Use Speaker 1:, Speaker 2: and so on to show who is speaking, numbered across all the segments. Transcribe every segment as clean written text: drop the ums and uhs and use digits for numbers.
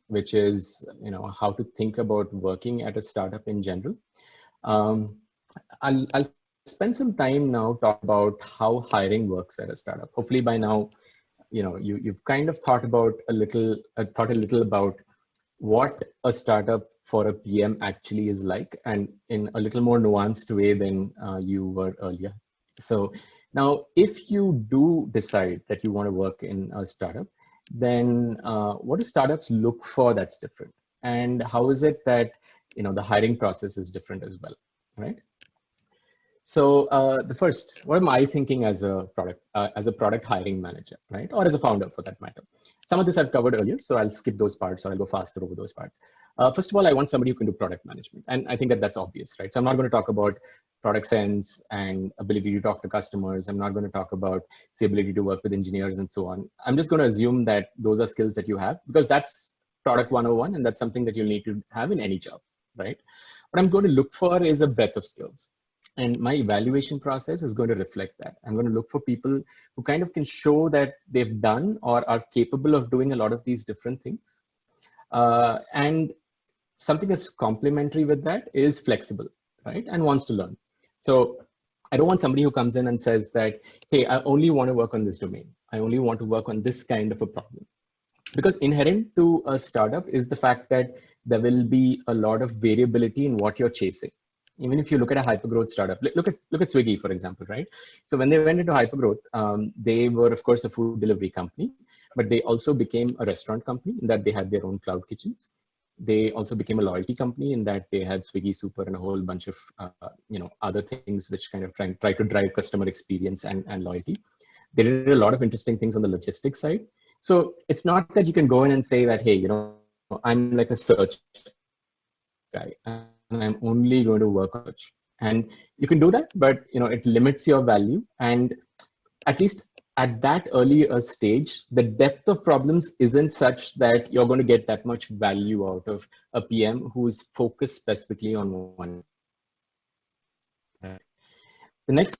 Speaker 1: which is, how to think about working at a startup in general. I'll spend some time now talk about how hiring works at a startup. Hopefully by now, you've kind of thought a little about what a startup for a PM actually is like, and in a little more nuanced way than you were earlier. So now, if you do decide that you want to work in a startup, then what do startups look for that's different? And how is it that the hiring process is different as well, right? So what am I thinking as a product hiring manager, right? Or as a founder for that matter. Some of this I've covered earlier, so I'll skip those parts or I'll go faster over those parts. First of all, I want somebody who can do product management. And I think that that's obvious, right? So I'm not going to talk about product sense and ability to talk to customers. I'm not going to talk about the ability to work with engineers and so on. I'm just going to assume that those are skills that you have, because that's product 101, and that's something that you'll need to have in any job, right? What I'm going to look for is a breadth of skills. And my evaluation process is going to reflect that. I'm going to look for people who kind of can show that they've done or are capable of doing a lot of these different things. And something that's complementary with that is flexible, right? And wants to learn. So I don't want somebody who comes in and says that, hey, I only want to work on this domain. I only want to work on this kind of a problem. Because inherent to a startup is the fact that there will be a lot of variability in what you're chasing. Even if you look at a hypergrowth startup, look at Swiggy, for example, right? So when they went into hypergrowth, they were, of course, a food delivery company, but they also became a restaurant company in that they had their own cloud kitchens. They also became a loyalty company in that they had Swiggy Super and a whole bunch of other things which kind of try to drive customer experience and loyalty. They did a lot of interesting things on the logistics side. So it's not that you can go in and say that, hey, I'm like a search guy, and I'm only going to work on search. And you can do that, but it limits your value. And at least at that early stage, the depth of problems isn't such that you're going to get that much value out of a PM who's focused specifically on one. Right? The next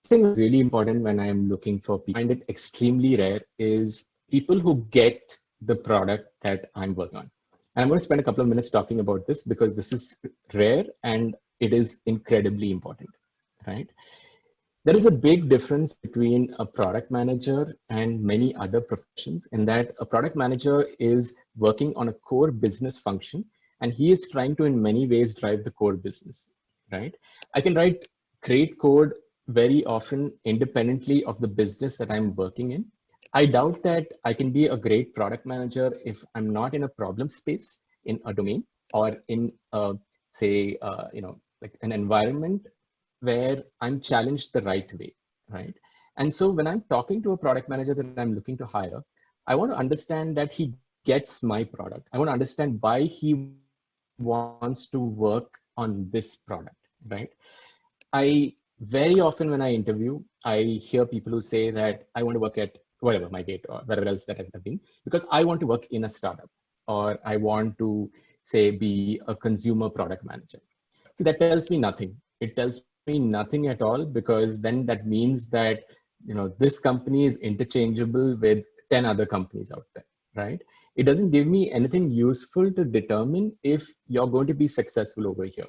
Speaker 1: thing that's really important when I'm looking for people, I find it extremely rare, is people who get the product that I'm working on. And I'm going to spend a couple of minutes talking about this because this is rare and it is incredibly important, right? There is a big difference between a product manager and many other professions in that a product manager is working on a core business function and he is trying to in many ways drive the core business, right? I can write great code very often independently of the business that I'm working in. I doubt that I can be a great product manager if I'm not in a problem space in a domain or in say, like an environment where I'm challenged the right way, right? And so when I'm talking to a product manager that I'm looking to hire, I want to understand that he gets my product. I want to understand why he wants to work on this product, right? Very often when I interview, I hear people who say that I want to work at whatever, my date or wherever else that I've been, because I want to work in a startup or I want to say be a consumer product manager. See, that tells me nothing. It tells me nothing at all, because then that means that this company is interchangeable with 10 other companies out there, right? It doesn't give me anything useful to determine if you're going to be successful over here.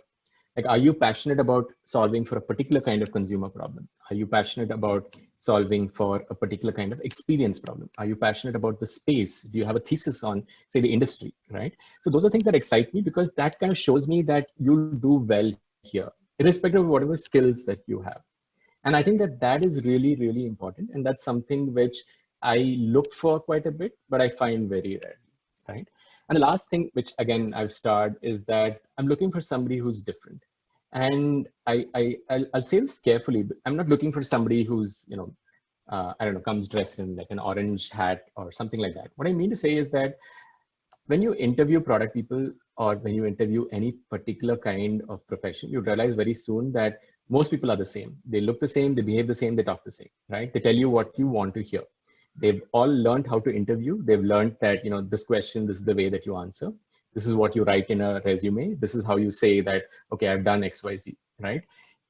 Speaker 1: Like, are you passionate about solving for a particular kind of consumer problem? Are you passionate about solving for a particular kind of experience problem? Are you passionate about the space? Do you have a thesis on, say, the industry, right? So those are things that excite me because that kind of shows me that you'll do well here, irrespective of whatever skills that you have. And I think that that is really, really important. And that's something which I look for quite a bit, but I find very rarely, right? And the last thing, which again I've starred, is that I'm looking for somebody who's different. And I'll say this carefully, but I'm not looking for somebody who's, I don't know, comes dressed in like an orange hat or something like that. What I mean to say is that when you interview product people or when you interview any particular kind of profession, you realize very soon that most people are the same. They look the same, they behave the same, they talk the same, right? They tell you what you want to hear. They've all learned how to interview. They've learned that, this question, this is the way that you answer. This is what you write in a resume. This is how you say that, okay, I've done X, Y, Z, right?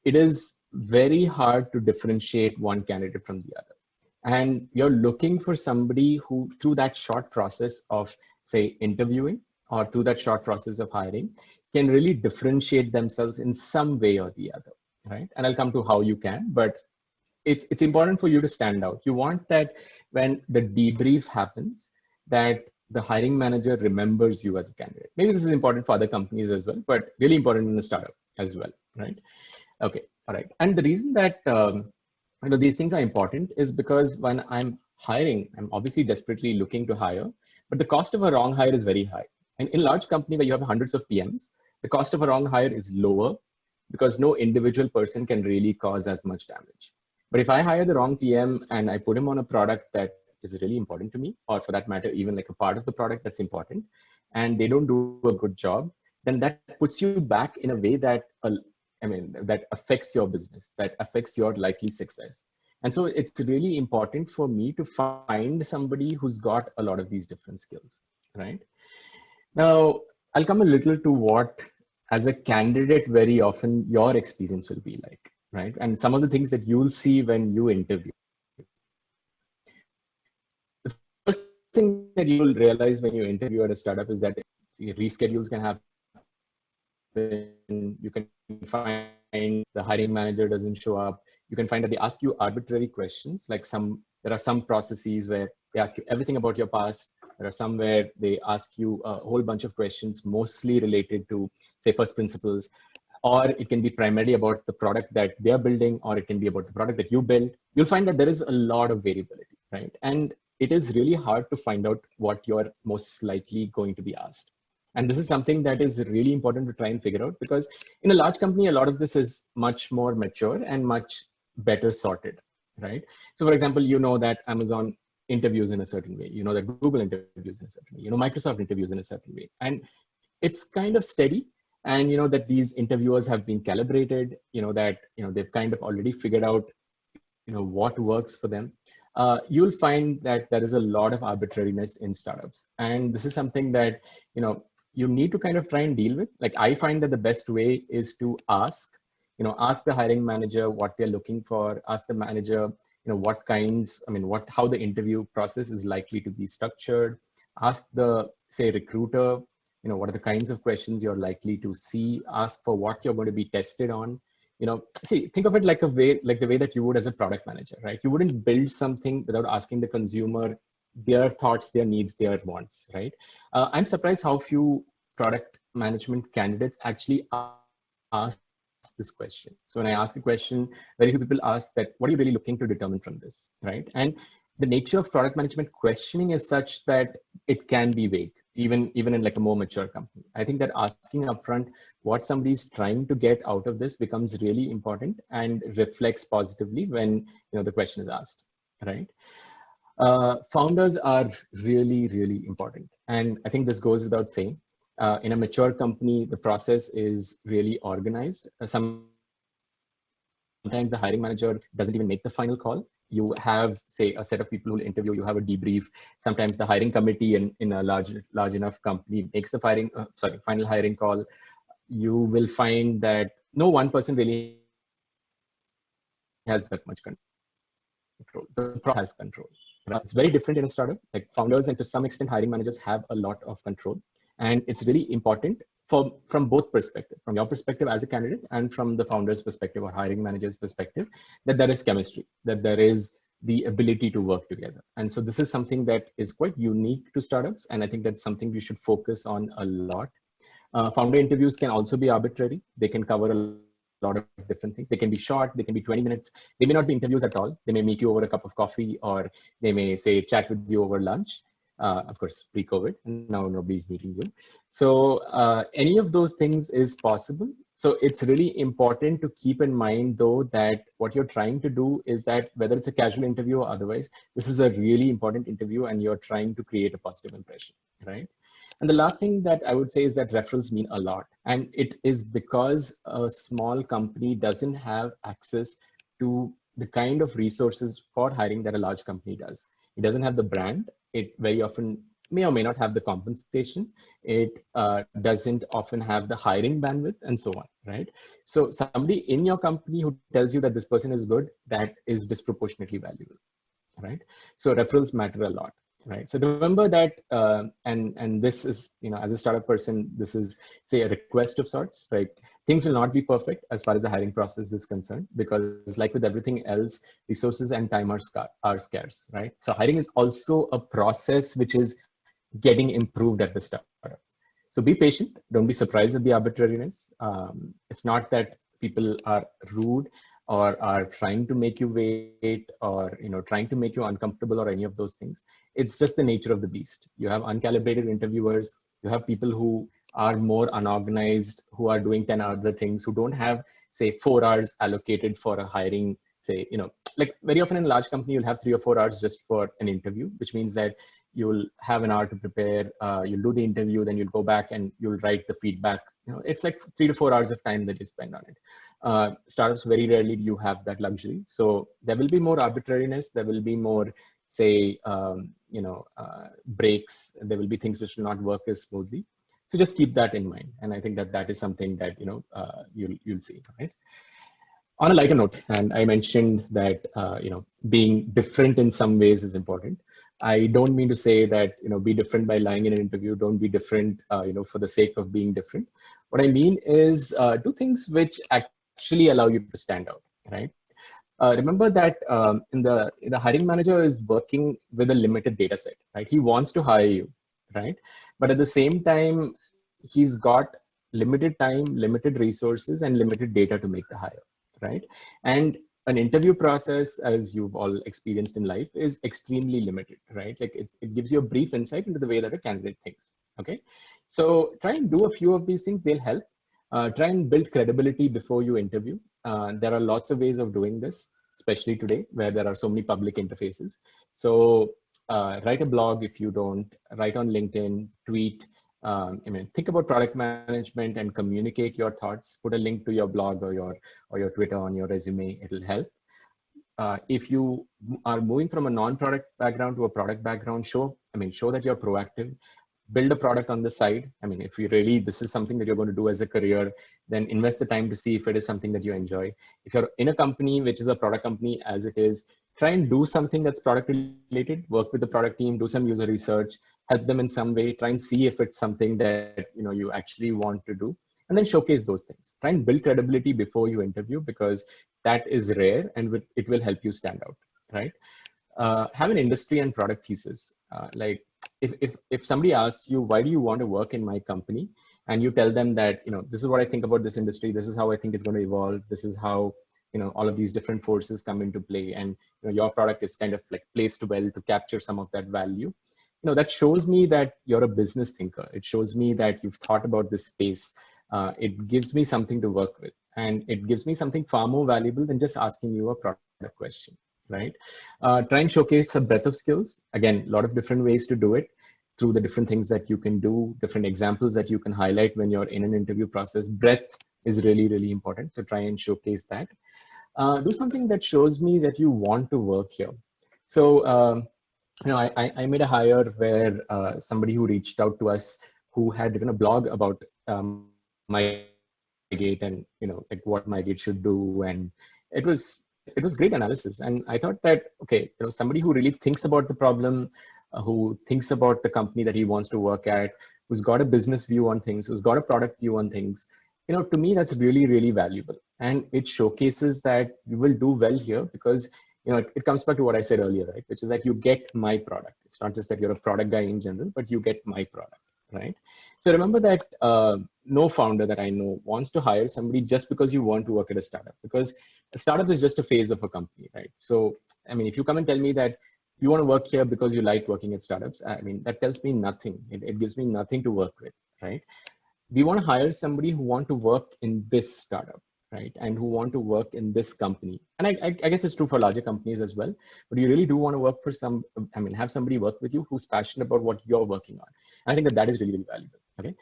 Speaker 1: It is very hard to differentiate one candidate from the other. And you're looking for somebody who, through that short process of say, interviewing or through that short process of hiring can really differentiate themselves in some way or the other, right? And I'll come to how you can, but it's important for you to stand out. You want that when the debrief happens, that the hiring manager remembers you as a candidate. Maybe this is important for other companies as well, but really important in a startup as well, right? Okay, all right. And the reason that these things are important is because when I'm hiring, I'm obviously desperately looking to hire, but the cost of a wrong hire is very high. And in a large company where you have hundreds of PMs, the cost of a wrong hire is lower because no individual person can really cause as much damage. But if I hire the wrong PM and I put him on a product that is really important to me, or for that matter, even like a part of the product that's important, and they don't do a good job, then that puts you back in a way that that affects your business, that affects your likely success. And so it's really important for me to find somebody who's got a lot of these different skills, right? Now, I'll come a little to what, as a candidate, very often your experience will be like, right? And some of the things that you'll see when you interview. The first thing that you'll realize when you interview at a startup is that reschedules can happen. You can find the hiring manager doesn't show up. You can find that they ask you arbitrary questions. Like there are some processes where they ask you everything about your past. There are some where they ask you a whole bunch of questions, mostly related to, say, first principles, or it can be primarily about the product that they're building, or it can be about the product that you build. You'll find that there is a lot of variability, right? And it is really hard to find out what you're most likely going to be asked. And this is something that is really important to try and figure out, because in a large company, a lot of this is much more mature and much better sorted, right? So for example, you know that Amazon interviews in a certain way, you know that Google interviews in a certain way, you know Microsoft interviews in a certain way. And it's kind of steady. And you know that these interviewers have been calibrated, you know that they've kind of already figured out what works for them. You'll find that there is a lot of arbitrariness in startups. And this is something that you need to kind of try and deal with. Like, I find that the best way is to ask the hiring manager what they're looking for, ask the manager what kinds, how the interview process is likely to be structured, ask the, say, recruiter what are the kinds of questions you're likely to see, ask for what you're going to be tested on. See, think of it like the way that you would as a product manager, right? You wouldn't build something without asking the consumer their thoughts, their needs, their wants, right? I'm surprised how few product management candidates actually ask this question. So when I ask a question, very few people ask that, what are you really looking to determine from this, right? And the nature of product management questioning is such that it can be vague, even in like a more mature company. I think that asking upfront what somebody's trying to get out of this becomes really important and reflects positively when the question is asked, right? Founders are really, really important. And I think this goes without saying. In a mature company, the process is really organized. Sometimes the hiring manager doesn't even make the final call. You have, say, a set of people who will interview, you have a debrief. Sometimes the hiring committee in a large enough company makes the final hiring call. You will find that no one person really has that much control. The process has control. It's very different in a startup. Like, founders and to some extent hiring managers have a lot of control. And it's really important from both perspectives, from your perspective as a candidate and from the founder's perspective or hiring manager's perspective, that there is chemistry, that there is the ability to work together. And so this is something that is quite unique to startups. And I think that's something we should focus on a lot. Founder interviews can also be arbitrary. They can cover a lot of different things. They can be short, they can be 20 minutes. They may not be interviews at all. They may meet you over a cup of coffee, or they may, say, chat with you over lunch. Of course, pre-COVID, and now nobody's meeting you. So any of those things is possible. So it's really important to keep in mind, though, that what you're trying to do is that whether it's a casual interview or otherwise, this is a really important interview and you're trying to create a positive impression, right? And the last thing that I would say is that referrals mean a lot. And it is because a small company doesn't have access to the kind of resources for hiring that a large company does. It doesn't have the brand. It very often may or may not have the compensation. It doesn't often have the hiring bandwidth, and so on, right? So somebody in your company who tells you that this person is good, that is disproportionately valuable, right? So referrals matter a lot. right? So remember that, and this is, as a startup person, this is, say, a request of sorts, right? Things will not be perfect as far as the hiring process is concerned, because like with everything else, resources and time are scarce, right? So hiring is also a process which is getting improved at the startup. So be patient. Don't be surprised at the arbitrariness. It's not that people are rude or are trying to make you wait, or trying to make you uncomfortable or any of those things. It's just the nature of the beast. You have uncalibrated interviewers. You have people who are more unorganized, who are doing 10 other things, who don't have, say, 4 hours allocated for a hiring. Say, like very often in a large company, you'll have 3 or 4 hours just for an interview, which means that you'll have an hour to prepare, you'll do the interview, then you'll go back and you'll write the feedback. It's like 3 to 4 hours of time that you spend on it. Startups, very rarely do you have that luxury. So there will be more arbitrariness. There will be more, say, breaks. There will be things which will not work as smoothly. So just keep that in mind. And I think that that is something that, you'll see, right? On a lighter note, and I mentioned that, being different in some ways is important. I don't mean to say that, be different by lying in an interview. Don't be different, for the sake of being different. What I mean is, do things which actually allow you to stand out, right? Remember that, the hiring manager is working with a limited data set, right? He wants to hire you, right? But at the same time, he's got limited time, limited resources, and limited data to make the hire, right? And an interview process, as you've all experienced in life, is extremely limited, right? Like it gives you a brief insight into the way that a candidate thinks. Okay, so try and do a few of these things. They'll help. Try and build credibility before you interview. There are lots of ways of doing this, especially today where there are so many public interfaces. So write a blog if you don't, write on LinkedIn, tweet. Think about product management and communicate your thoughts. Put a link to your blog or your Twitter on your resume. It'll help. If you are moving from a non-product background to a product background, show that you're proactive. Build a product on the side. If you really, this is something that you're going to do as a career, then invest the time to see if it is something that you enjoy. If you're in a company, which is a product company as it is, try and do something that's product related, work with the product team, do some user research, help them in some way, try and see if it's something that you actually want to do, and then showcase those things. Try and build credibility before you interview, because that is rare and it will help you stand out, right? Have an industry and product thesis. Like if somebody asks you, why do you want to work in my company? And you tell them that, this is what I think about this industry. This is how I think it's going to evolve. This is how, all of these different forces come into play. And your product is kind of like placed well to capture some of that value. That shows me that you're a business thinker. It shows me that you've thought about this space. It gives me something to work with. And it gives me something far more valuable than just asking you a product question, right? Try and showcase a breadth of skills. Again, a lot of different ways to do it, through the different things that you can do, different examples that you can highlight when you're in an interview process. Breadth is really, really important. So try and showcase that. Do something that shows me that you want to work here. So, I made a hire where somebody who reached out to us, who had written a blog about MyGate and like what MyGate should do, and it was great analysis. And I thought that, okay, somebody who really thinks about the problem, who thinks about the company that he wants to work at, who's got a business view on things, who's got a product view on things, to me, that's really, really valuable. And it showcases that you will do well here, because it comes back to what I said earlier, right? Which is that you get my product. It's not just that you're a product guy in general, but you get my product, right? So remember that no founder that I know wants to hire somebody just because you want to work at a startup, because a startup is just a phase of a company, right? So, if you come and tell me that you want to work here because you like working at startups, that tells me nothing. It gives me nothing to work with, right? We want to hire somebody who want to work in this startup, right? And who want to work in this company. And I guess it's true for larger companies as well, but you really do want to work for have somebody work with you who's passionate about what you're working on. And I think that is really, really valuable, okay?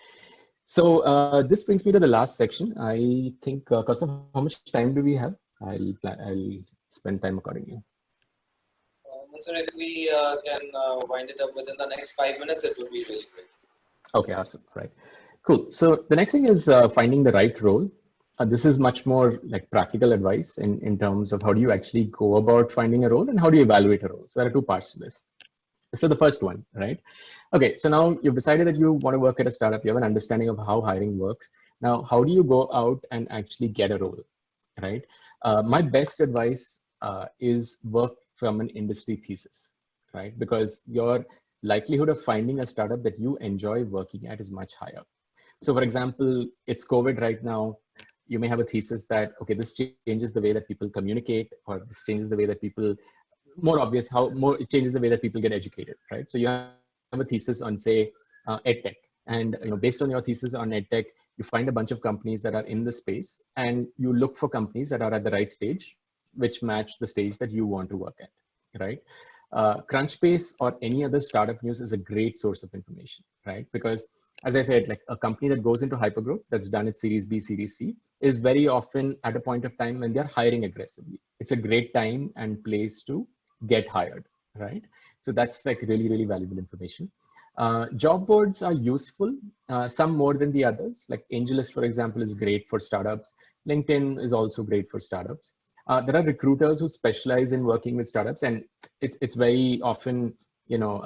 Speaker 1: So this brings me to the last section. I think, Kaustav, how much time do we have? I'll spend time accordingly.
Speaker 2: Sir, if we can wind it up within the next 5 minutes, it would be really great.
Speaker 1: Okay, awesome, right. Cool. So the next thing is finding the right role. This is much more like practical advice in terms of how do you actually go about finding a role and how do you evaluate a role. So there are two parts to this. So the first one, right? Okay, so now you've decided that you want to work at a startup. You have an understanding of how hiring works. Now, how do you go out and actually get a role, right? My best advice is work from an industry thesis, right? Because your likelihood of finding a startup that you enjoy working at is much higher. So, for example, it's COVID right now. You may have a thesis that, okay, this changes the way that people communicate, or this changes the way that people, more obvious, how more it changes the way that people get educated, right? So you have a thesis on, say, edtech, and based on your thesis on edtech, you find a bunch of companies that are in the space, and you look for companies that are at the right stage, which match the stage that you want to work at, right? Crunchbase or any other startup news is a great source of information, right? Because as I said, like a company that goes into hypergrowth, that's done its Series B, Series C, is very often at a point of time when they're hiring aggressively. It's a great time and place to get hired, right? So that's like really, really valuable information. Job boards are useful, some more than the others. Like AngelList, for example, is great for startups. LinkedIn is also great for startups. There are recruiters who specialize in working with startups, and it's very often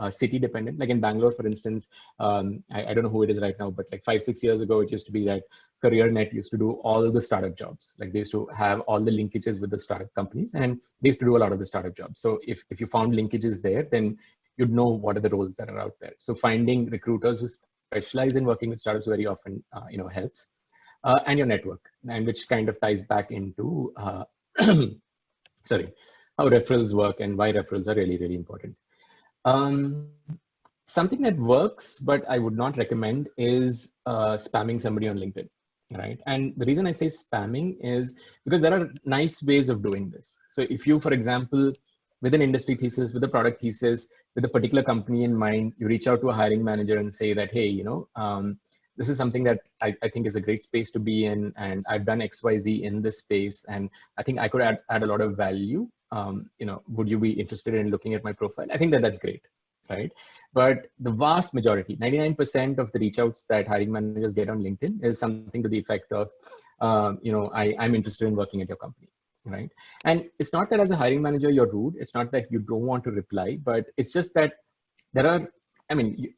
Speaker 1: city dependent. Like in Bangalore, for instance, I don't know who it is right now, but like 5-6 years ago, it used to be that CareerNet used to do all the startup jobs. Like they used to have all the linkages with the startup companies, and they used to do a lot of the startup jobs. So if you found linkages there, then you'd know what are the roles that are out there. So finding recruiters who specialize in working with startups very often helps. And your network, and which kind of ties back into sorry, how referrals work and why referrals are really, really important. Um, Something that works, but I would not recommend, is spamming somebody on LinkedIn, right? And the reason I say spamming is because there are nice ways of doing this. So if you, for example, with an industry thesis, with a product thesis, with a particular company in mind, you reach out to a hiring manager and say that, hey, this is something that I think is a great space to be in, and I've done XYZ in this space, and I think I could add a lot of value. Would you be interested in looking at my profile? I think that's great, right? But the vast majority, 99% of the reach outs that hiring managers get on LinkedIn is something to the effect of, I'm interested in working at your company, right? And it's not that as a hiring manager, you're rude. It's not that you don't want to reply, but it's just that there are, I mean,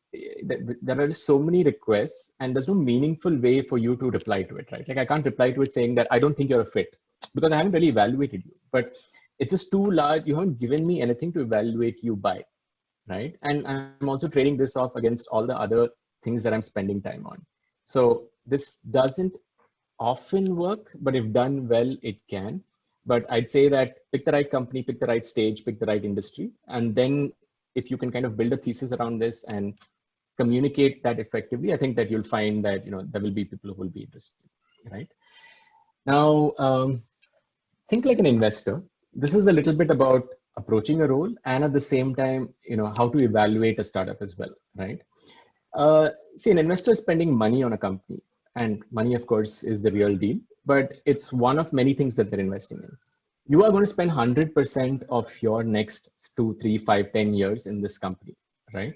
Speaker 1: there are so many requests, and there's no meaningful way for you to reply to it, right? Like I can't reply to it saying that I don't think you're a fit, because I haven't really evaluated you, but it's just too large. You haven't given me anything to evaluate you by, right? And I'm also trading this off against all the other things that I'm spending time on. So this doesn't often work, but if done well, it can. But I'd say that pick the right company, pick the right stage, pick the right industry. And then if you can kind of build a thesis around this and communicate that effectively, I think that you'll find that, there will be people who will be interested, right? Now, think like an investor. This is a little bit about approaching a role, and at the same time, how to evaluate a startup as well, right? See, an investor is spending money on a company, and money, of course, is the real deal, but it's one of many things that they're investing in. You are going to spend 100% of your next 2, 3, 5, 10 years in this company, right?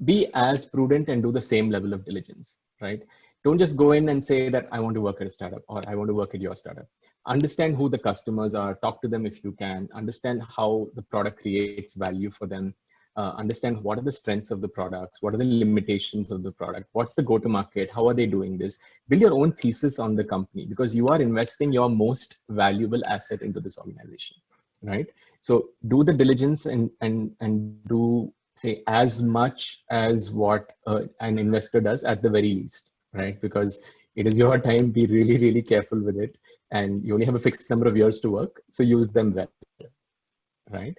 Speaker 1: Be as prudent and do the same level of diligence, right? Don't just go in and say that I want to work at a startup or I want to work at your startup. Understand who the customers are, talk to them if you can, understand how the product creates value for them, understand what are the strengths of the products, what are the limitations of the product, what's the go-to-market, how are they doing this. Build your own thesis on the company, because you are investing your most valuable asset into this organization, right? So do the diligence and do, say, as much as what an investor does at the very least, right? Because it is your time. Be really, really careful with it, and you only have a fixed number of years to work, so use them well, right?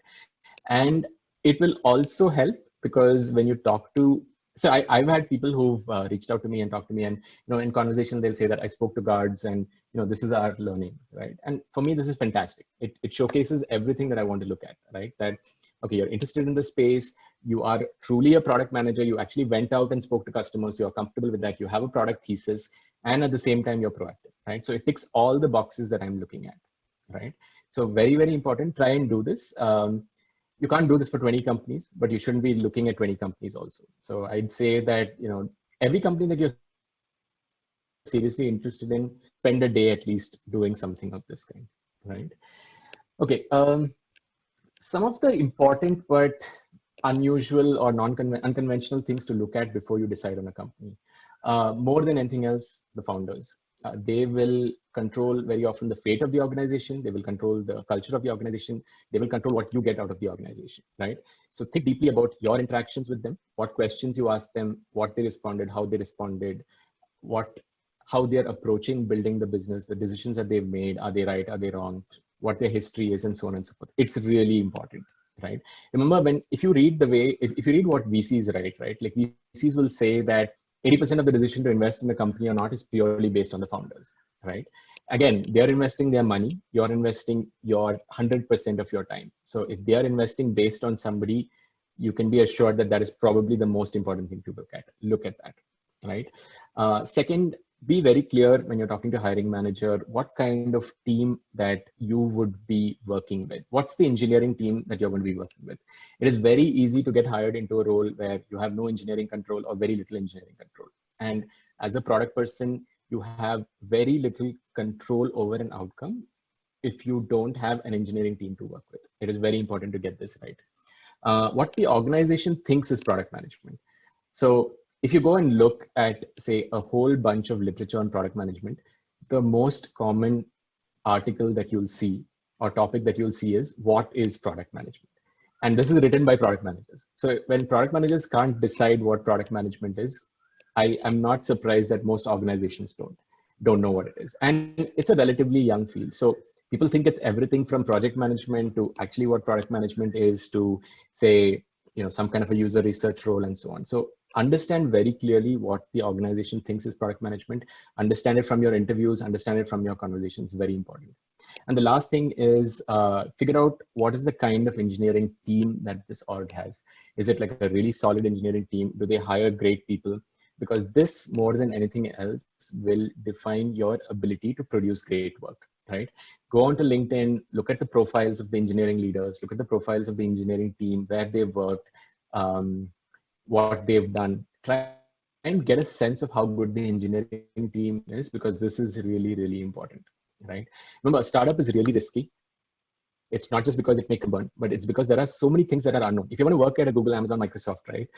Speaker 1: And it will also help, because when you talk to, so I've had people who've reached out to me and talked to me, and in conversation they'll say that I spoke to guards, and this is our learnings, right? And for me, this is fantastic. It showcases everything that I want to look at, right? That, okay, you're interested in the space, you are truly a product manager, you actually went out and spoke to customers, you're comfortable with that, you have a product thesis, and at the same time you're proactive, right? So it ticks all the boxes that I'm looking at, right? So very, very important. Try and do this. You can't do this for 20 companies, but you shouldn't be looking at 20 companies also. So I'd say that, every company that you're seriously interested in, spend a day at least doing something of this kind, right? Okay. Some of the important but unusual or unconventional things to look at before you decide on a company. More than anything else, the founders. They will control very often the fate of the organization. They will control the culture of the organization. They will control what you get out of the organization, right? So think deeply about your interactions with them, what questions you ask them, what they responded, what how they're approaching building the business, the decisions that they've made, are they right, are they wrong, what their history is, and so on and so forth. It's really important, right? Remember, when if you read the way, if you read what VCs write, right, like VCs will say that 80% of the decision to invest in the company or not is purely based on the founders, right? Again, they're investing their money, you're investing your 100% of your time. So if they are investing based on somebody, you can be assured that that is probably the most important thing to look at that, right? Second, be very clear when you're talking to hiring manager what kind of team that you would be working with. What's the engineering team that you're going to be working with? It is very easy to get hired into a role where you have no engineering control or very little engineering control. And as a product person, you have very little control over an outcome if you don't have an engineering team to work with. It is very important to get this right. What the organization thinks is product management. So if you go and look at, say, a whole bunch of literature on product management, the most common article that you'll see or topic that you'll see is what is product management? And this is written by product managers. So when product managers can't decide what product management is, I am not surprised that most organizations don't know what it is. And it's a relatively young field. So people think it's everything from project management to actually what product management is to, say, some kind of a user research role and so on. So understand very clearly what the organization thinks is product management. Understand it from your interviews, understand it from your conversations, very important. And the last thing is figure out what is the kind of engineering team that this org has. Is it like a really solid engineering team? Do they hire great people? Because this, more than anything else, will define your ability to produce great work, right? Go onto LinkedIn, look at the profiles of the engineering leaders, look at the profiles of the engineering team, where they've worked, what they've done. Try and get a sense of how good the engineering team is, because this is really, really important, right? Remember, a startup is really risky. It's not just because it may come burn, but it's because there are so many things that are unknown. If you want to work at a Google, Amazon, Microsoft, right?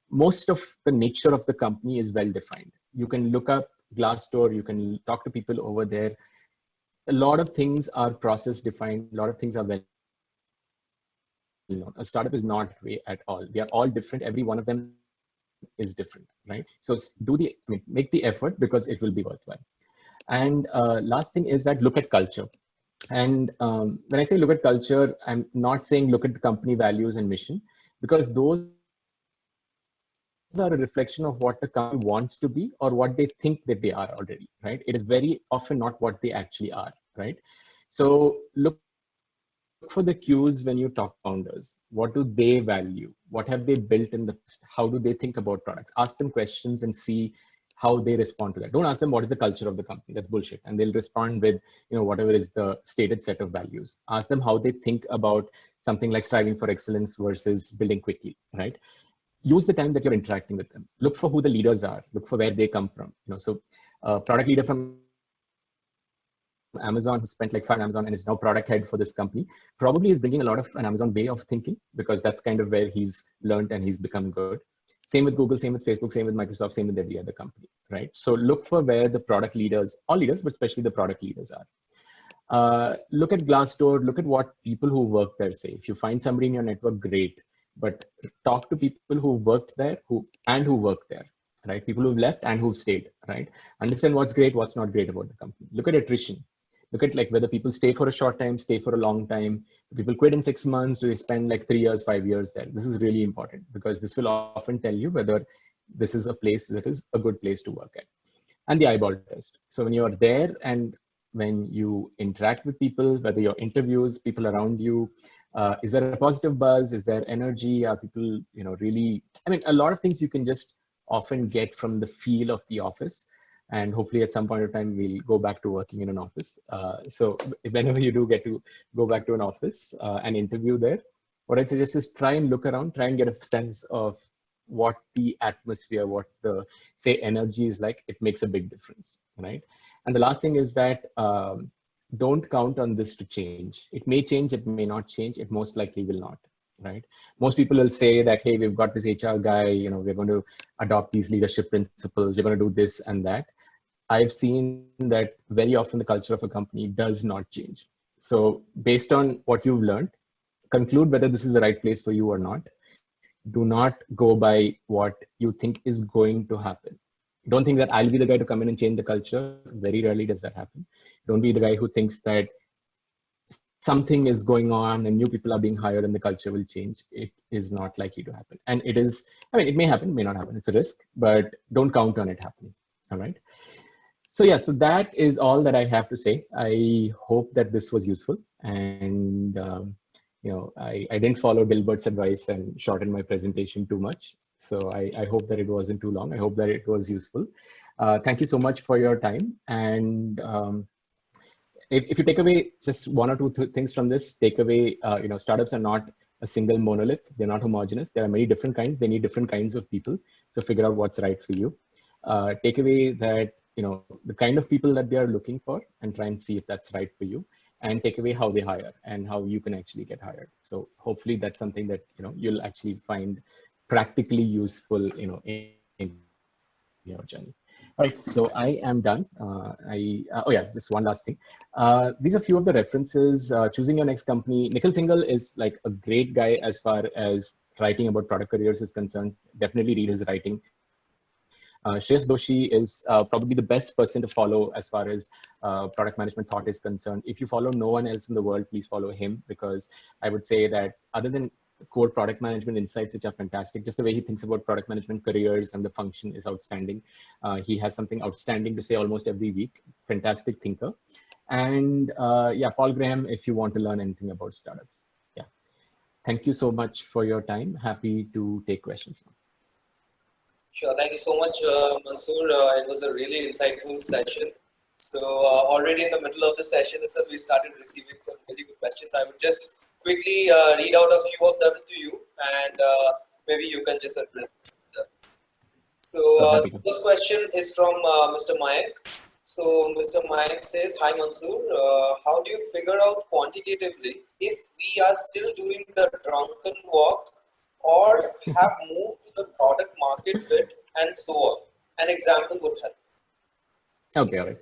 Speaker 1: Most of the nature of the company is well defined. You can look up Glassdoor, you can talk to people over there. A lot of things are process defined, a lot of things are well known. A startup is not way at all. They are all different. Every one of them is different, right? So make the effort because it will be worthwhile. And last thing is that look at culture. And when I say look at culture, I'm not saying look at the company values and mission, because those are a reflection of what the company wants to be or what they think that they are already, right? It is very often not what they actually are, right? So look for the cues when you talk to founders. What do they value? What have they built in the past? How do they think about products? Ask them questions and see how they respond to that. Don't ask them what is the culture of the company. That's bullshit. And they'll respond with, whatever is the stated set of values. Ask them how they think about something like striving for excellence versus building quickly, right? Use the time that you're interacting with them. Look for who the leaders are. Look for where they come from. Product leader from Amazon who spent like 5 years at Amazon and is now product head for this company probably is bringing a lot of an Amazon way of thinking, because that's kind of where he's learned and he's become good. Same with Google, same with Facebook, same with Microsoft, same with every other company, right? So look for where the product leaders, all leaders, but especially the product leaders are. Look at Glassdoor, look at what people who work there say. If you find somebody in your network, great, but talk to people who worked there who work there, right? People who've left and who've stayed, right? Understand what's great, what's not great about the company. Look at attrition. Look at like whether people stay for a short time, stay for a long time. Do people quit in 6 months? Do they spend like 3 years, 5 years there? This is really important because this will often tell you whether this is a place that is a good place to work at. And the eyeball test. So when you're there and when you interact with people, whether your interviews, people around you, is there a positive buzz? Is there energy? Are people, really, I mean, a lot of things you can just often get from the feel of the office. And hopefully at some point of time, we'll go back to working in an office. So whenever you do get to go back to an office and interview there, what I suggest is try and look around, try and get a sense of what the atmosphere, what the, say, energy is like. It makes a big difference, right? And the last thing is that don't count on this to change. It may change, it may not change, it most likely will not. right? Most people will say that, hey, we've got this HR guy, we're going to adopt these leadership principles, we're going to do this and that. I've seen that very often the culture of a company does not change. So based on what you've learned, conclude whether this is the right place for you or not. Do not go by what you think is going to happen. Don't think that I'll be the guy to come in and change the culture. Very rarely does that happen. Don't be the guy who thinks that something is going on and new people are being hired and the culture will change. It is not likely to happen. And it is, I mean, it may happen, may not happen. It's a risk, but don't count on it happening. All right. So yeah, so that is all that I have to say. I hope that this was useful, and I didn't follow Dilbert's advice and shorten my presentation too much. So I hope that it wasn't too long. I hope that it was useful. Thank you so much for your time. And if you take away just one or two things from this, take away, startups are not a single monolith. They're not homogenous. There are many different kinds. They need different kinds of people. So figure out what's right for you. Take away that, the kind of people that they are looking for and try and see if that's right for you, and take away how they hire and how you can actually get hired. So hopefully that's something that, you'll actually find practically useful, in your journey. All right, so I am done. Oh yeah, just one last thing. These are few of the references. Choosing your next company. Nikhil Singhal is like a great guy as far as writing about product careers is concerned. Definitely read his writing. Shreyas Doshi is probably the best person to follow as far as product management thought is concerned. If you follow no one else in the world, please follow him, because I would say that other than core product management insights, which are fantastic, just the way he thinks about product management careers and the function is outstanding. He has something outstanding to say almost every week. Fantastic thinker. And yeah, Paul Graham, if you want to learn anything about startups. Yeah. Thank you so much for your time. Happy to take questions now.
Speaker 2: Sure. Thank you so much, Mansoor. It was a really insightful session. So already in the middle of the session itself, we started receiving some really good questions. I would just quickly read out a few of them to you, and maybe you can just address them. So
Speaker 1: Happy
Speaker 2: the
Speaker 1: to.
Speaker 2: first question is from Mr. Mayank. So Mr. Mayank says, "Hi Mansoor, how do you figure out quantitatively if we are still doing the drunken walk or have moved to the product market fit and so on? An example would help."
Speaker 1: Okay, all right.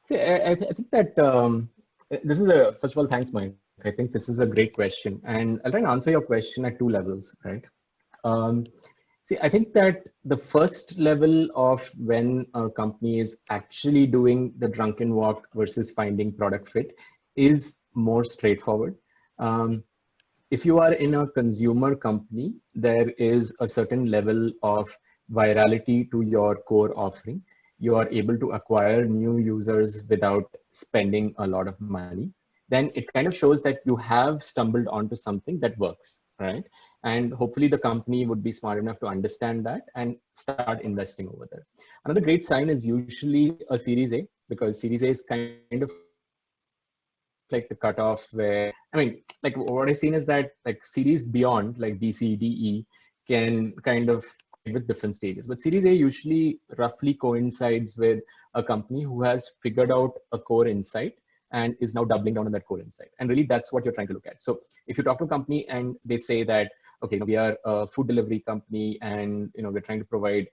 Speaker 1: See, I think that this is first of all, thanks, Mike. I think this is a great question. And I'll try and answer your question at two levels, right? Um, See, I think that the first level of when a company is actually doing the drunken walk versus finding product fit is more straightforward. Um, if you are in a consumer company, there is a certain level of virality to your core offering. You are able to acquire new users without spending a lot of money. Then it kind of shows that you have stumbled onto something that works, right? And hopefully the company would be smart enough to understand that and start investing over there. Another great sign is usually a Series A, because Series A is kind of like the cutoff where, I mean, like what I've seen is that like series beyond, like B, C, D, E, can kind of coincide with different stages. But Series A usually roughly coincides with a company who has figured out a core insight and is now doubling down on that core insight. And really that's what you're trying to look at. So if you talk to a company and they say that, okay, we are a food delivery company and we're trying to provide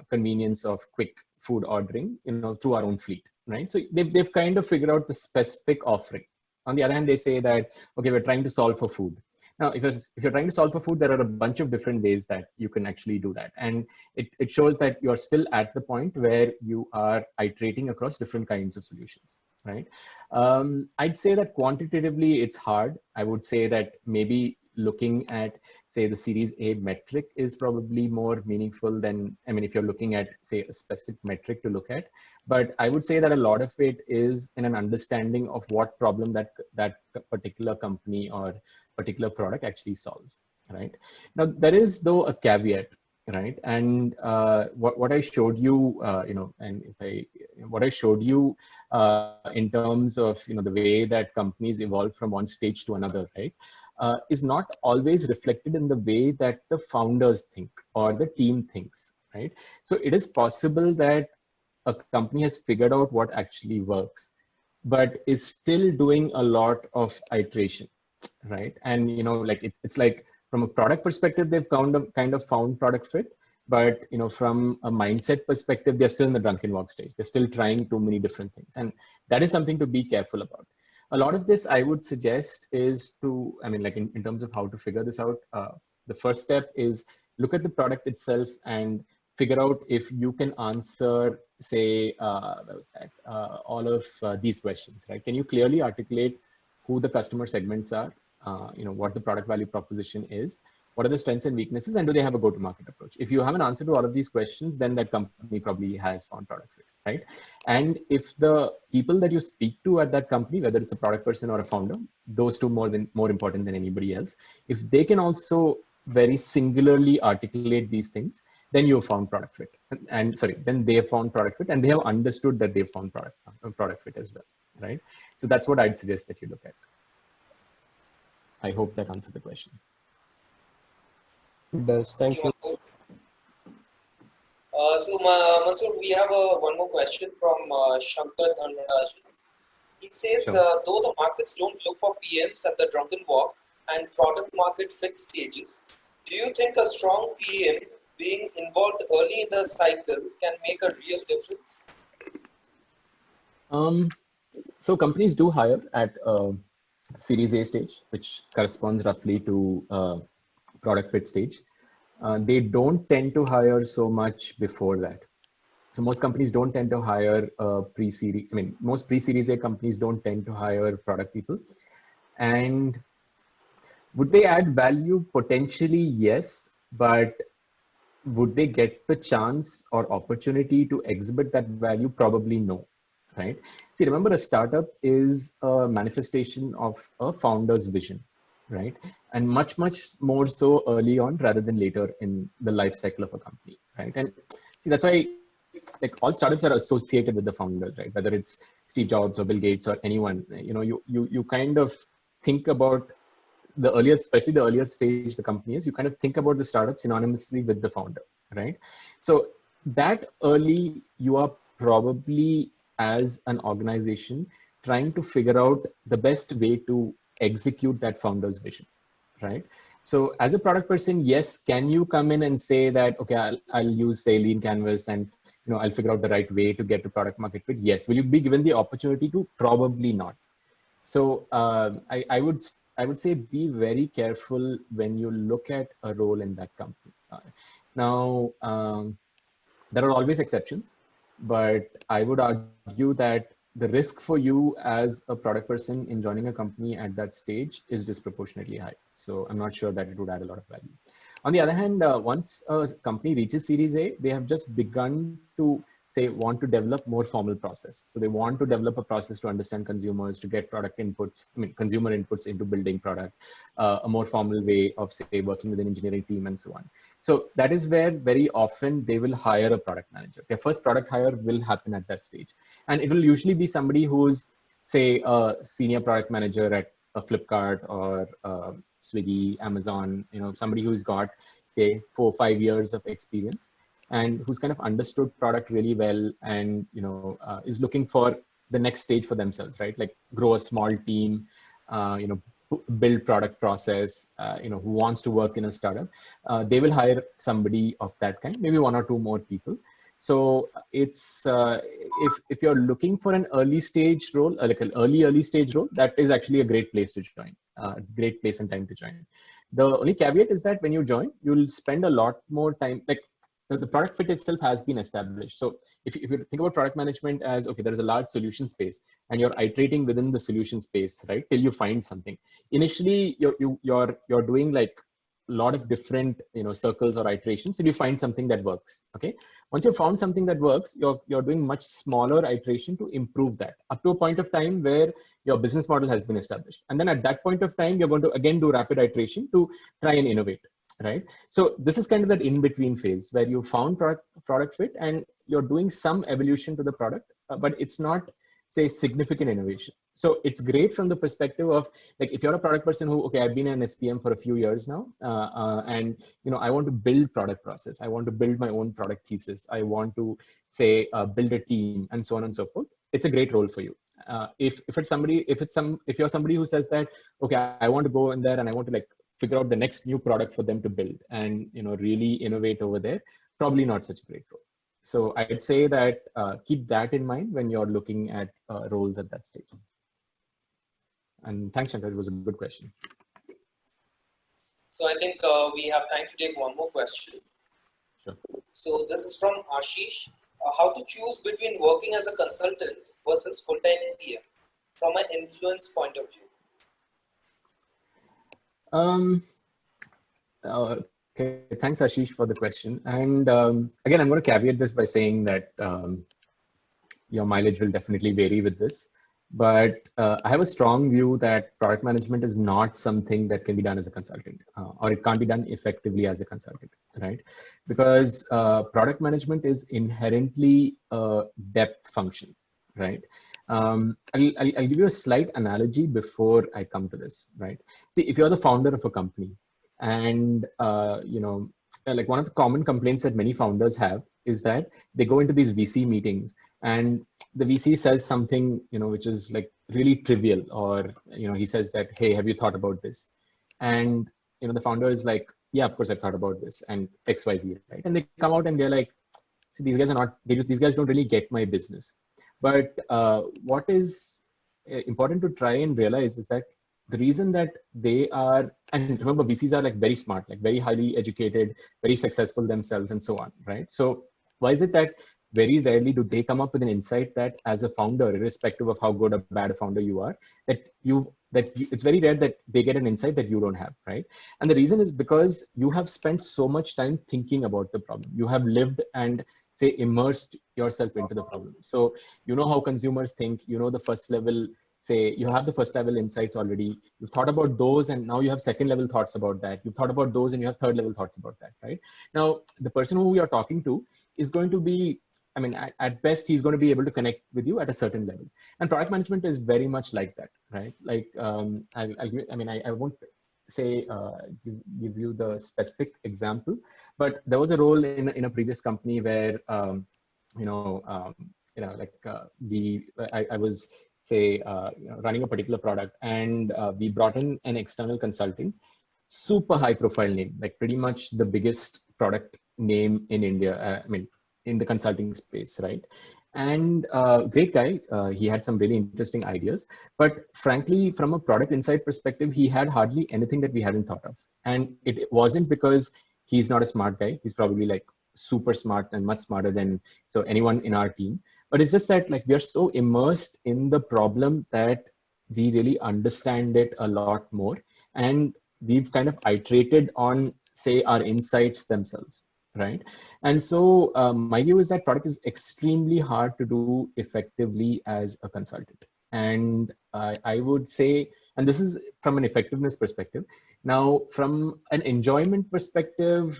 Speaker 1: convenience of quick food ordering through our own fleet, right? So they've kind of figured out the specific offering. On the other hand, they say that, okay, we're trying to solve for food. Now, if you're trying to solve for food, there are a bunch of different ways that you can actually do that. And it shows that you're still at the point where you are iterating across different kinds of solutions, right? I'd say that quantitatively it's hard. I would say that maybe looking at, say, the Series A metric is probably more meaningful than, I mean, if you're looking at, say, a specific metric to look at. But I would say that a lot of it is in an understanding of what problem that particular company or particular product actually solves, right? Now, there is though a caveat, right? And what I showed you, and what I showed you in terms of, the way that companies evolve from one stage to another, right? Is not always reflected in the way that the founders think or the team thinks, right? So it is possible that a company has figured out what actually works, but is still doing a lot of iteration, right? And like it's like from a product perspective, they've kind of found product fit, but from a mindset perspective, they're still in the drunken walk stage. They're still trying too many different things, and that is something to be careful about. A lot of this, I would suggest, is to, I mean, like in terms of how to figure this out. The first step is look at the product itself and figure out if you can answer, say, what was that? All of these questions, right? Can you clearly articulate who the customer segments are? What the product value proposition is, what are the strengths and weaknesses, and do they have a go-to-market approach? If you have an answer to all of these questions, then that company probably has found product fit, right? And if the people that you speak to at that company, whether it's a product person or a founder, those two more important than anybody else, if they can also very singularly articulate these things, then you have found product fit. And sorry, then they have found product fit, and they have understood that they've found product fit as well, right? So that's what I'd suggest that you look at. I hope that answered the question.
Speaker 3: It does. Thank you.
Speaker 2: So, Mansoor, we have one more question from Shankar Dhanraj. He says,
Speaker 1: Sure.
Speaker 2: Though the markets don't look for PMs at the drunken walk and product market fit stages, do you think a strong PM being involved early in the cycle can make a real difference?
Speaker 1: So companies do hire at Series A stage, which corresponds roughly to product fit stage. They don't tend to hire so much before that. So most companies don't tend to hire pre-series. I mean, most pre-series A companies don't tend to hire product people. And would they add value? Potentially, yes, but would they get the chance or opportunity to exhibit that value? Probably no, right? See, remember, a startup is a manifestation of a founder's vision, right? And much more so early on rather than later in the life cycle of a company, right? And see, that's why like all startups are associated with the founders, right? Whether it's Steve Jobs or Bill Gates or anyone, you kind of think about the earlier, especially the earlier stage the company is, you kind of think about the startup synonymously with the founder, right? So that early, you are probably, as an organization, trying to figure out the best way to execute that founder's vision, right? So as a product person, yes, can you come in and say that, okay, I'll use, say, lean canvas, and I'll figure out the right way to get to product market fit? Yes. Will you be given the opportunity to? Probably not. So I would say be very careful when you look at a role in that company. Now, there are always exceptions, but I would argue that the risk for you as a product person in joining a company at that stage is disproportionately high. So I'm not sure that it would add a lot of value. On the other hand, once a company reaches Series A, they have just begun to say want to develop more formal process. So they want to develop a process to understand consumers, to get product inputs, I mean, consumer inputs into building product, a more formal way of, say, working with an engineering team and so on. So that is where very often they will hire a product manager. Their first product hire will happen at that stage. And it will usually be somebody who's, say, a senior product manager at a Flipkart or Swiggy, Amazon, somebody who's got, say, 4 or 5 years of experience and who's kind of understood product really well, and is looking for the next stage for themselves, right? Like grow a small team, build product process, who wants to work in a startup. They will hire somebody of that kind, maybe 1 or 2 more people. So it's if you're looking for an early stage role, like an early stage role, that is actually a great place to join, great place and time to join. The only caveat is that when you join, you'll spend a lot more time, like the product fit itself has been established. So if you think about product management as, okay, there is a large solution space and you're iterating within the solution space, right, till you find something. Initially, you're doing like a lot of different circles or iterations till you find something that works. Okay, once you've found something that works, you're doing much smaller iteration to improve that up to a point of time where your business model has been established. And then at that point of time, you're going to again do rapid iteration to try and innovate, right? So this is kind of that in-between phase where you found product fit and you're doing some evolution to the product, but it's not, say, significant innovation. So it's great from the perspective of, like, if you're a product person who, okay, I've been an SPM for a few years now, and I want to build product process, I want to build my own product thesis, I want to, say, build a team and so on and so forth. It's a great role for you. if you're somebody who says that, okay, I want to go in there and I want to like figure out the next new product for them to build and really innovate over there, probably not such a great role. So I'd say that keep that in mind when you're looking at roles at that stage. And thanks, Shankar. It was a good question.
Speaker 2: So I think we have time to take one more question.
Speaker 1: Sure.
Speaker 2: So this is from Ashish. How to choose between working as a consultant versus full-time PM from an influence point of view?
Speaker 1: Okay, thanks, Ashish, for the question. And again, I'm going to caveat this by saying that your mileage will definitely vary with this. But I have a strong view that product management is not something that can be done as a consultant, or it can't be done effectively as a consultant, right? Because product management is inherently a depth function, right? I'll give you a slight analogy before I come to this, right? See, if you're the founder of a company, and like one of the common complaints that many founders have is that they go into these VC meetings and the VC says something, which is like really trivial, or, he says that, hey, have you thought about this? And, the founder is like, yeah, of course I've thought about this and XYZ, right? And they come out and they're like, see, these guys are not, these guys don't really get my business. But what is important to try and realize is that the reason that they are, and remember, VCs are like very smart, like very highly educated, very successful themselves and so on, right? So why is it that very rarely do they come up with an insight that as a founder, irrespective of how good or bad a founder you are, it's very rare that they get an insight that you don't have, right? And the reason is because you have spent so much time thinking about the problem. You have lived and say immersed yourself into the problem. So you know how consumers think, the first level, say you have the first level insights already, you've thought about those, and now you have second level thoughts about that. You've thought about those and you have third level thoughts about that, right? Now, the person who you're talking to is going to be, I mean, at best, he's going to be able to connect with you at a certain level. And product management is very much like that, right? Like, I won't say, give you the specific example, but there was a role in a previous company where, I was, say, running a particular product, and we brought in an external consulting, super high profile name, like pretty much the biggest product name in India. In the consulting space, right? And great guy. He had some really interesting ideas, but frankly, from a product insight perspective, he had hardly anything that we hadn't thought of. And it wasn't because he's not a smart guy. He's probably like super smart and much smarter than anyone in our team. But it's just that like we are so immersed in the problem that we really understand it a lot more, and we've kind of iterated on, say, our insights themselves, right? And so my view is that product is extremely hard to do effectively as a consultant. And I would say, and this is from an effectiveness perspective. Now, from an enjoyment perspective,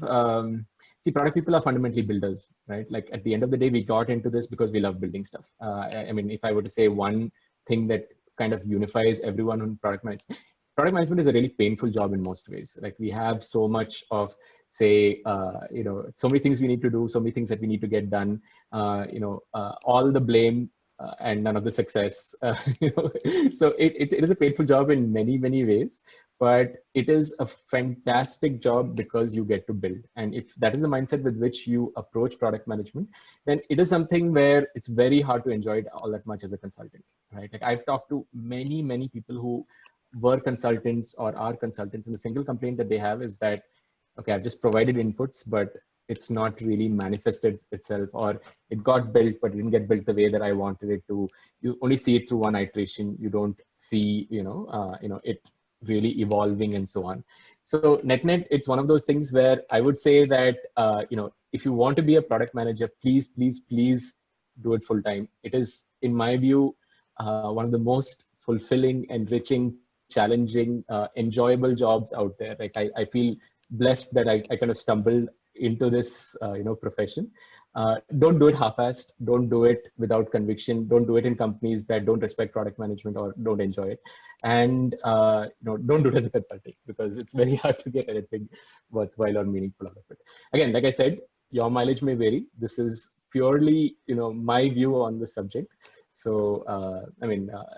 Speaker 1: see, product people are fundamentally builders, right? Like at the end of the day, we got into this because we love building stuff. If I were to say one thing that kind of unifies everyone on product management is a really painful job in most ways. Like we have so much of, say, so many things we need to do, so many things that we need to get done, all the blame and none of the success. So it is a painful job in many, many ways, but it is a fantastic job because you get to build. And if that is the mindset with which you approach product management, then it is something where it's very hard to enjoy it all that much as a consultant, right? Like I've talked to many, many people who were consultants or are consultants, and the single complaint that they have is that, okay, I've just provided inputs, but it's not really manifested itself, or it got built, but it didn't get built the way that I wanted it to. You only see it through one iteration. You don't see, it really evolving and so on. So net, it's one of those things where I would say that, if you want to be a product manager, please, please, please do it full time. It is, in my view, one of the most fulfilling, enriching, challenging, enjoyable jobs out there. Like I feel blessed that I kind of stumbled into this, profession. Don't do it half-assed. Don't do it without conviction. Don't do it in companies that don't respect product management or don't enjoy it. And don't do it as a consultant, because it's very hard to get anything worthwhile or meaningful out of it. Again, like I said, your mileage may vary. This is purely, my view on the subject. So,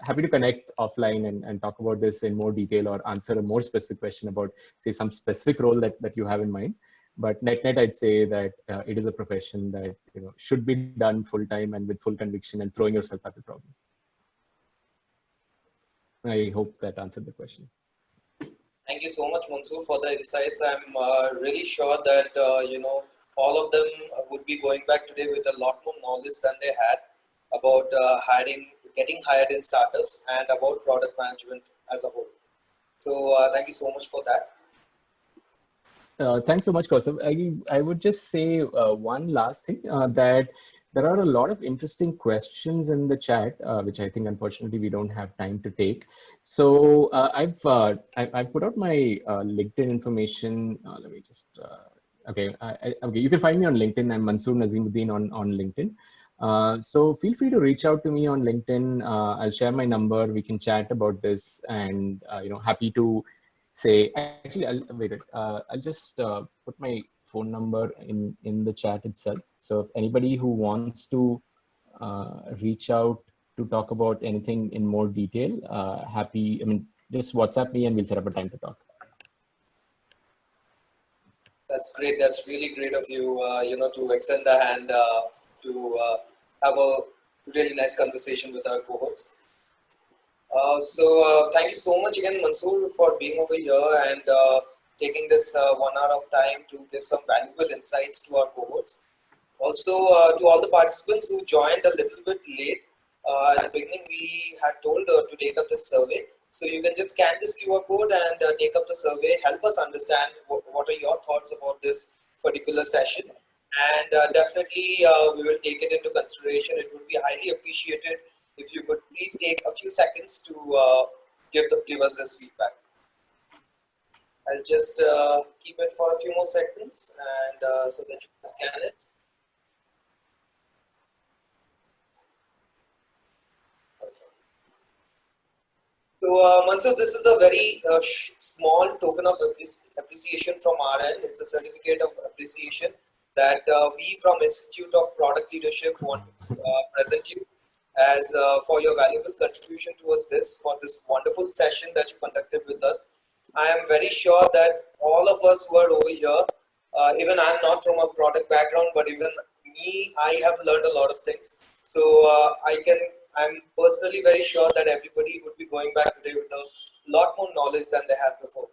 Speaker 1: happy to connect offline and talk about this in more detail or answer a more specific question about, say, some specific role that you have in mind. But net, I'd say that it is a profession that should be done full time and with full conviction and throwing yourself at the problem. I hope that answered the question.
Speaker 2: Thank you so much, Mansoor, for the insights. I'm really sure that all of them would be going back today with a lot more knowledge than they had about getting hired in startups, and about product management as a whole. So thank you so much for that.
Speaker 1: Thanks so much, Kausav. I would just say one last thing, that there are a lot of interesting questions in the chat, which I think unfortunately we don't have time to take. So I've put out my LinkedIn information. Let me just okay. Okay, you can find me on LinkedIn. I'm Mansoor Nazimuddin on LinkedIn. So feel free to reach out to me on LinkedIn. I'll share my number. We can chat about this, and happy to say, actually, I'll wait. I'll just put my phone number in the chat itself. So if anybody who wants to reach out to talk about anything in more detail, happy. I mean, just WhatsApp me and we'll set up a time to talk.
Speaker 2: That's great. That's really great of you, to extend the hand to have a really nice conversation with our cohorts. So thank you so much again, Mansoor, for being over here and taking this 1 hour of time to give some valuable insights to our cohorts. Also, to all the participants who joined a little bit late, at the beginning we had told to take up the survey. So you can just scan this QR code and take up the survey. Help us understand what are your thoughts about this particular session. And definitely we will take it into consideration. It would be highly appreciated if you could please take a few seconds to give us this feedback. I'll just keep it for a few more seconds, and so that you can scan it. Okay. So Mansoor, this is a very small token of appreciation from our end. It's a certificate of appreciation that we from Institute of Product Leadership want to present you as for your valuable contribution towards for this wonderful session that you conducted with us. I am very sure that all of us who are over here, even I'm not from a product background, but even me, I have learned a lot of things. So I'm personally very sure that everybody would be going back today with a lot more knowledge than they had before.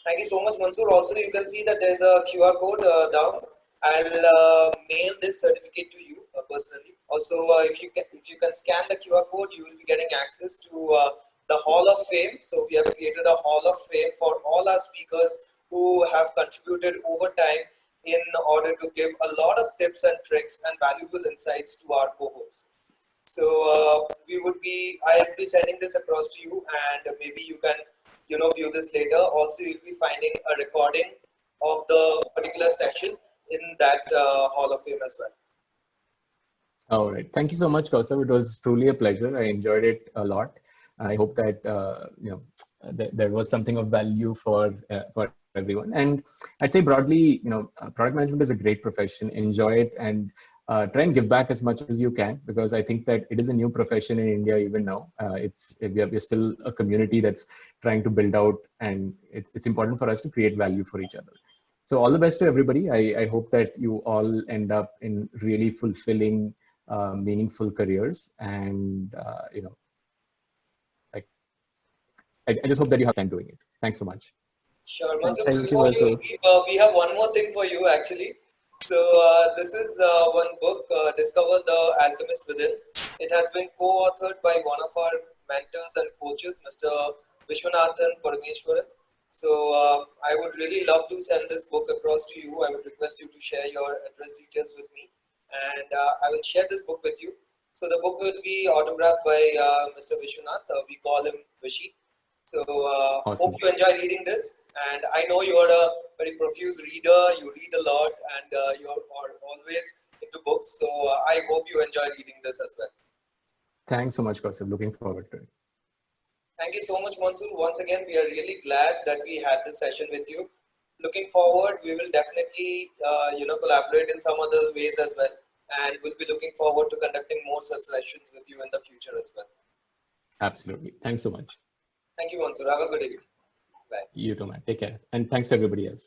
Speaker 2: Thank you so much, Mansoor. Also, you can see that there's a QR code down. I'll mail this certificate to you personally. Also, if you can scan the QR code, you will be getting access to the Hall of Fame. So we have created a Hall of Fame for all our speakers who have contributed over time in order to give a lot of tips and tricks and valuable insights to our cohorts. So I'll be sending this across to you, and maybe you can view this later. Also, you'll be finding a recording of the particular session in that Hall of Fame as well.
Speaker 1: All right. Thank you so much, Kausav. It was truly a pleasure. I enjoyed it a lot. I hope that there was something of value for everyone. And I'd say broadly, product management is a great profession. Enjoy it and try and give back as much as you can, because I think that it is a new profession in India even now. We're still a community that's trying to build out, and it's important for us to create value for each other. So all the best to everybody. I hope that you all end up in really fulfilling, meaningful careers, and I just hope that you have time doing it. Thanks so much.
Speaker 2: Sure, Mansoor.
Speaker 1: Thank
Speaker 2: Before
Speaker 1: you,
Speaker 2: you leave, we have one more thing for you actually. So this is one book, Discover the Alchemist Within. It has been co-authored by one of our mentors and coaches, Mr. Vishwanathan Parameshwaran. So I would really love to send this book across to you. I would request you to share your address details with me, and I will share this book with you. So the book will be autographed by Mr. Vishwanath. We call him Vishi. So
Speaker 1: Awesome.
Speaker 2: hope you enjoy reading this, and I know you are a very profuse reader. You read a lot, and you are always into books. So I hope you enjoy reading this as well.
Speaker 1: Thanks so much, Kausav. Looking forward to it.
Speaker 2: Thank you so much, Mansoor. Once again, we are really glad that we had this session with you. Looking forward, we will definitely collaborate in some other ways as well. and we'll be looking forward to conducting more such sessions with you in the future as well.
Speaker 1: Absolutely. Thanks so much.
Speaker 2: Thank you, Mansoor. Have a good evening. Bye.
Speaker 1: You too, man. Take care. And thanks to everybody else.